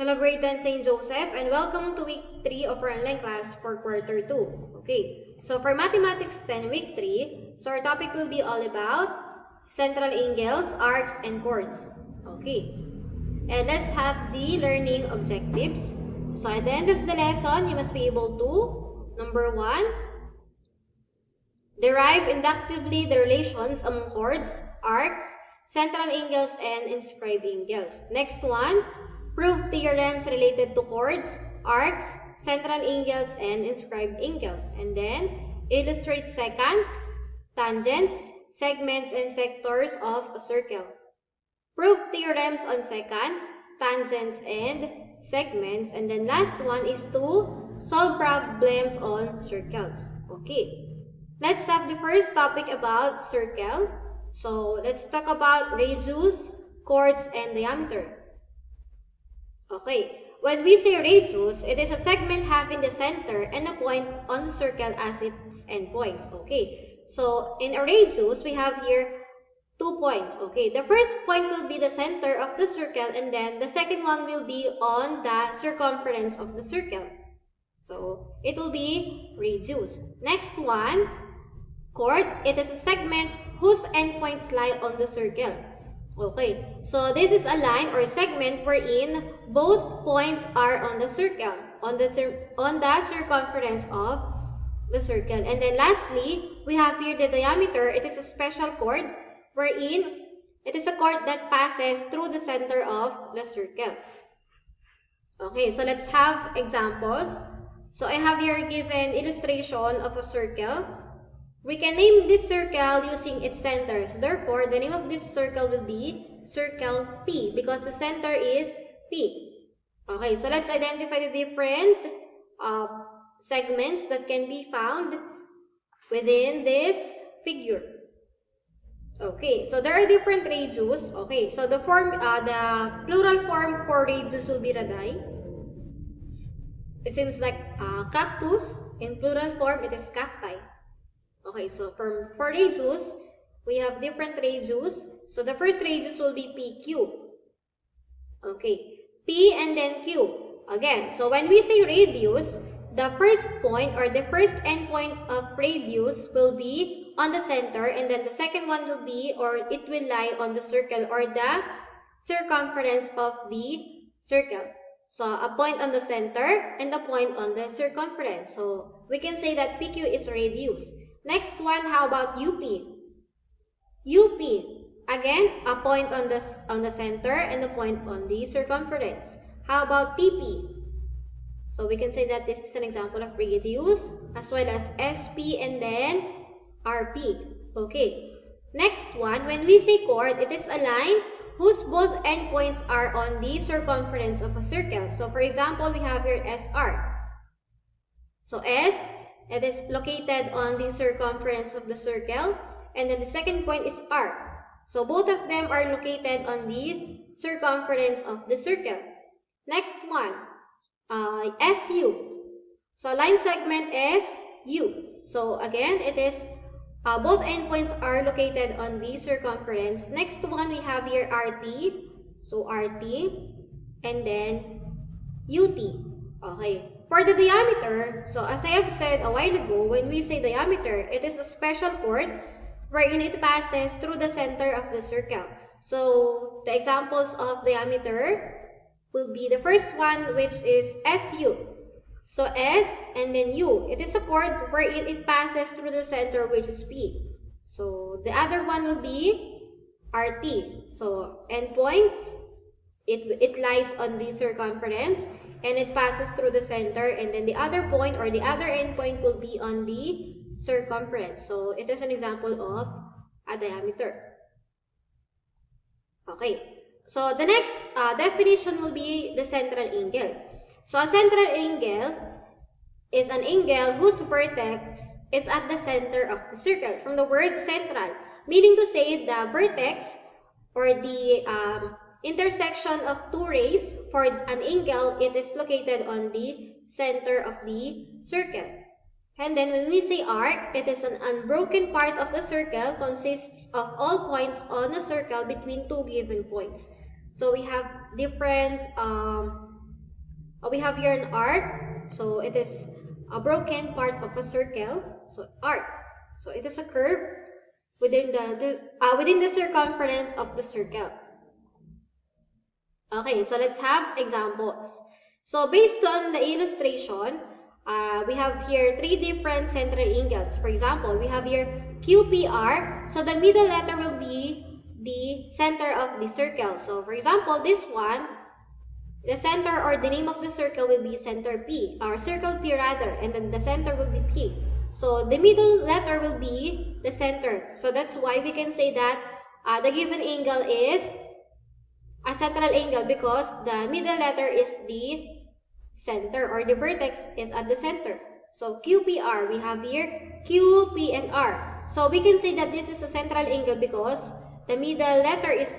Hello grade 10 St. Joseph and welcome to week 3 of our online class for quarter 2. Okay, so for mathematics 10 week 3, so our topic will be all about central angles, arcs, and chords. Okay, and let's have the learning objectives. So at the end of the lesson, you must be able to, number 1, derive inductively the relations among chords, arcs, central angles, and inscribed angles. Next one, prove theorems related to chords, arcs, central angles, and inscribed angles. And then, illustrate secants, tangents, segments, and sectors of a circle. Prove theorems on secants, tangents, and segments. And then last one is to solve problems on circles. Okay. Let's have the first topic about circle. So let's talk about radius, chords, and diameter. Okay, when we say radius, it is a segment having the center and a point on the circle as its endpoints. Okay, so in a radius, we have here 2 points. Okay, the first point will be the center of the circle, and then the second one will be on the circumference of the circle. So it will be radius. Next one, chord, it is a segment whose endpoints lie on the circle. Okay, so this is a line or segment wherein both points are on the circle, on the circumference of the circle. And then lastly, we have here the diameter. It is a special chord wherein it is a chord that passes through the center of the circle. Okay, so let's have examples. So I have here given illustration of a circle. We can name this circle using its centers. Therefore, the name of this circle will be circle P because the center is P. Okay, so let's identify the different segments that can be found within this figure. Okay, so there are different radius. Okay, so the plural form for radius will be radii. It seems like cactus. In plural form, it is cacti. Okay, so for radius, we have different radius. So the first radius will be PQ. Okay, P and then Q. Again, so when we say radius, the first point or the first endpoint of radius will be on the center, and then the second one will be, or it will lie on the circle or the circumference of the circle. So a point on the center and a point on the circumference. So we can say that PQ is radius. Next one, how about UP? UP, again, a point on the center and a point on the circumference. How about PP? So we can say that this is an example of radius as well as SP and then RP. Okay. Next one, when we say chord, it is a line whose both endpoints are on the circumference of a circle. So for example, we have here SR. So S, it is located on the circumference of the circle, and then the second point is R. So both of them are located on the circumference of the circle. Next one, SU. So line segment is U. So again, it is both endpoints are located on the circumference. Next one, we have here RT. So RT, and then UT. Okay. For the diameter, so as I have said a while ago, when we say diameter, it is a special chord wherein it passes through the center of the circle. So the examples of diameter will be the first one, which is SU. So S and then U. It is a chord where it passes through the center, which is P. So the other one will be RT. So endpoint, it lies on the circumference and it passes through the center, and then the other point or the other endpoint will be on the circumference. So it is an example of a diameter. Okay. So the next definition will be the central angle. So a central angle is an angle whose vertex is at the center of the circle. From the word central, meaning to say the vertex or the intersection of two rays for an angle, it is located on the center of the circle. And then when we say arc, it is an unbroken part of the circle, consists of all points on a circle between two given points. So we have different We have here an arc. So it is a broken part of a circle. So arc. So it is a curve within the circumference of the circle. Okay, so let's have examples. So based on the illustration, we have here three different central angles. For example, we have here QPR. So the middle letter will be the center of the circle. So for example, this one, the center or the name of the circle will be center P, or circle P rather, and then the center will be P. So the middle letter will be the center. So that's why we can say that the given angle is a central angle because the middle letter is the center, or the vertex is at the center. So QPR, we have here Q, P, and R. So we can say that this is a central angle because the middle letter is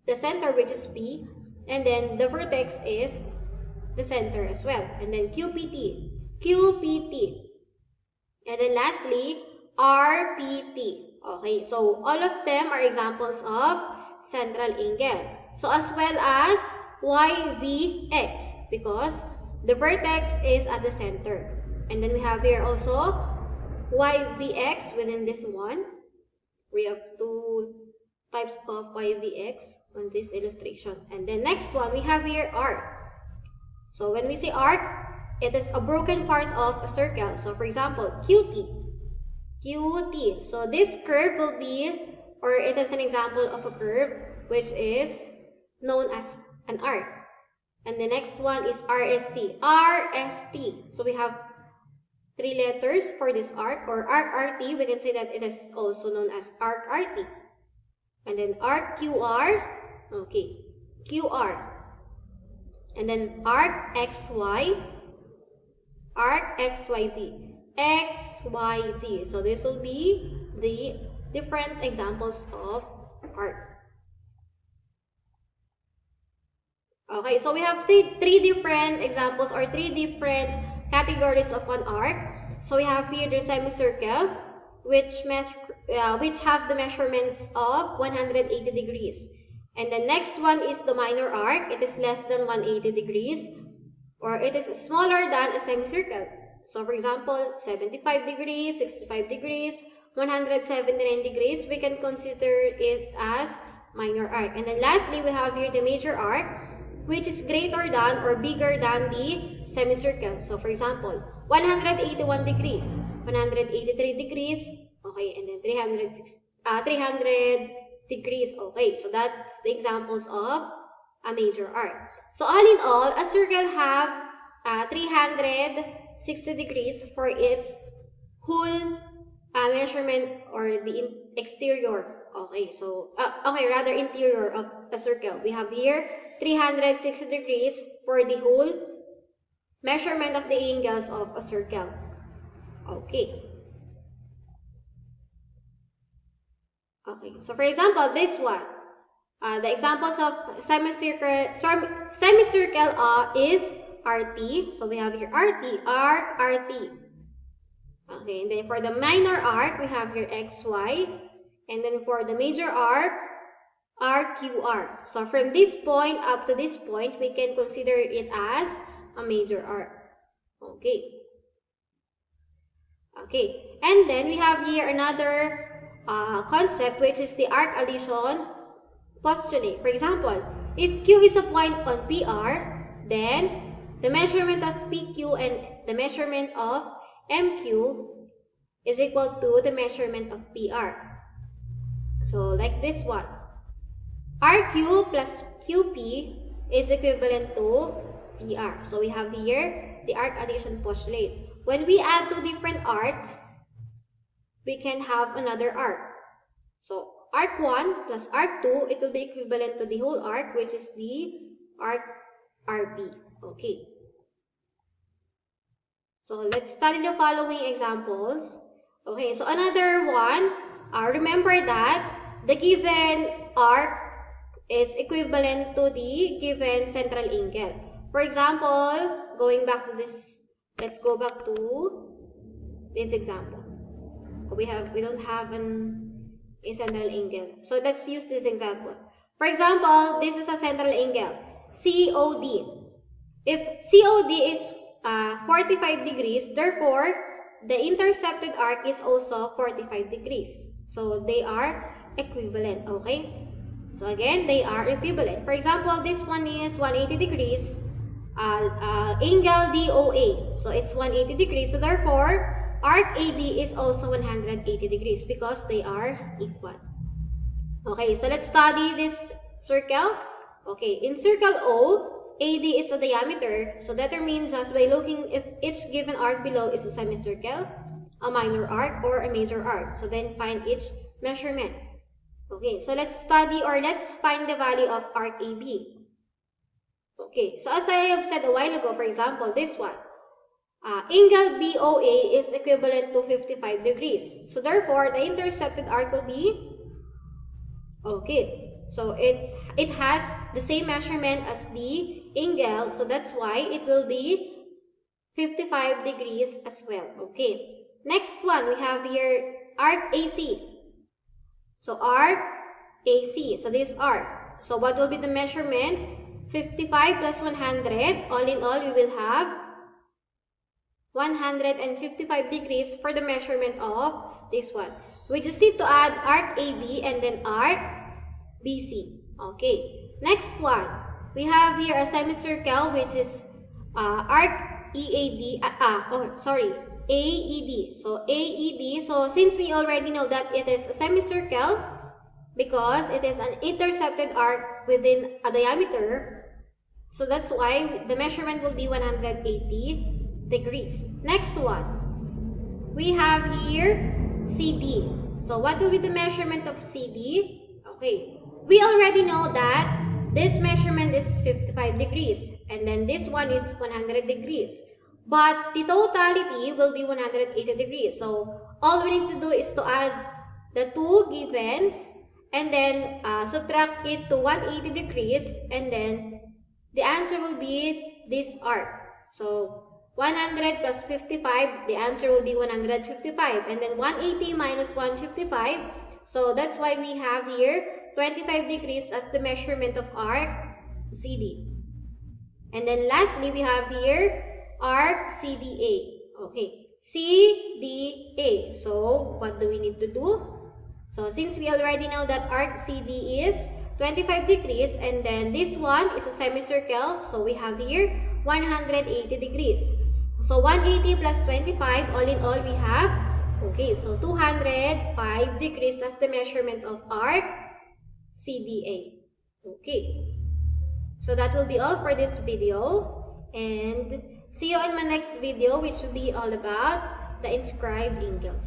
the center, which is P, and then the vertex is the center as well. And then QPT, QPT, and then lastly RPT. Okay, so all of them are examples of central angle. So as well as YVX because the vertex is at the center. And then we have here also YVX within this one. We have two types of YVX on this illustration. And then next one, we have here arc. So when we say arc, it is a broken part of a circle. So for example, QT. QT. So this curve will be, or it is an example of a curve which is known as an arc. And the next one is RST. RST. So we have three letters for this arc, or arc RT. We can say that it is also known as arc RT. And then arc QR. Okay. QR. And then arc XY. Arc XYZ. XYZ. So this will be the different examples of arc. Okay, so we have three different examples or three different categories of an arc. So we have here the semicircle, which have the measurements of 180 degrees. And the next one is the minor arc. It is less than 180 degrees, or it is smaller than a semicircle. So for example, 75 degrees, 65 degrees, 179 degrees, we can consider it as minor arc. And then lastly, we have here the major arc, which is greater than or bigger than the semicircle. So for example, 181 degrees, 183 degrees, okay, and then 300 degrees, okay. So that's the examples of a major arc. So all in all, a circle have 360 degrees for its whole measurement, or the exterior. Okay, so rather interior of a circle. We have here 360 degrees for the whole measurement of the angles of a circle. Okay. Okay, so for example, this one. The examples of semicircle is RT. So we have here RT, arc, RT. Okay, and then for the minor arc, we have here XY. And then for the major arc, RQR. So from this point up to this point, we can consider it as a major arc. Okay. Okay, and then we have here another concept, which is the arc addition postulate. For example, if Q is a point on PR, then the measurement of PQ and the measurement of MQ is equal to the measurement of PR. So like this one. RQ plus QP is equivalent to PR. So we have here the arc addition postulate. When we add two different arcs, we can have another arc. So arc 1 plus arc 2, it will be equivalent to the whole arc, which is the arc RP. Okay. So let's study the following examples. Okay, so another one, remember that the given arc is equivalent to the given central angle. For example, going back to this, let's go back to this example. We don't have a central angle. So let's use this example. For example, this is a central angle, COD. If COD is 45 degrees, therefore, the intercepted arc is also 45 degrees. So, they are equivalent, okay? So, again, they are equivalent. For example, this one is 180 degrees, angle DOA. So, it's 180 degrees. So, therefore, arc AD is also 180 degrees because they are equal. Okay, so let's study this circle. Okay, in circle O, AD is a diameter, so determine just by looking if each given arc below is a semicircle, a minor arc, or a major arc. So then find each measurement. Okay, so let's study or let's find the value of arc AB. Okay, so as I have said a while ago, for example, this one, angle BOA is equivalent to 55 degrees. So therefore, the intercepted arc will be, okay, so it has the same measurement as the angle, so that's why it will be 55 degrees as well. Okay, next one we have here arc AC. So arc AC, so this arc. So what will be the measurement? 55 plus 100, all in all we will have 155 degrees for the measurement of this one. We just need to add arc AB and then arc BC. Okay, next one. We have here a semicircle which is arc EAD, AED. So AED, so since we already know that it is a semicircle because it is an intercepted arc within a diameter, so that's why the measurement will be 180 degrees. Next one. We have here CD. So what will be the measurement of CD? Okay, we already know that this measurement is 55 degrees and then this one is 100 degrees. But the totality will be 180 degrees. So all we need to do is to add the two givens and then subtract it to 180 degrees and then the answer will be this arc. So 100 plus 55, the answer will be 155. And then 180 minus 155. So that's why we have here 25 degrees as the measurement of arc CD. And then lastly, we have here arc CDA. Okay, CDA. So what do we need to do? So since we already know that arc CD is 25 degrees and then this one is a semicircle, so we have here 180 degrees. So 180 plus 25, all in all we have, okay, so 205 degrees as the measurement of arc CDA. Okay, so that will be all for this video and see you in my next video, which will be all about the inscribed angles.